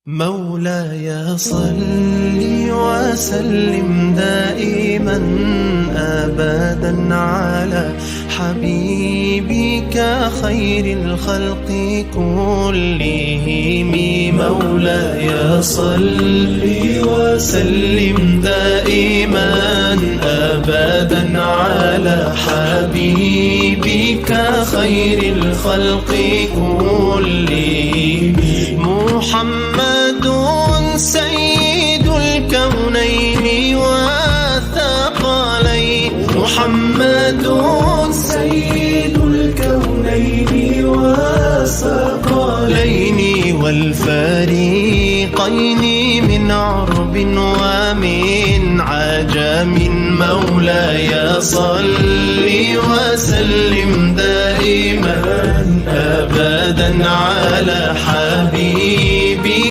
مولاي صل وسلم دائما أبدا على حبيبك خير الخلق كلهم. مولاي صل وسلم دائما أبدا على حبيبك خير الخلق كلهم. محمد سيد الكونين والثقلين، محمد سيد الكونين والثقلين والفريقين من عرب ومن عجم. مولاي صل وسلم دائما أبدا على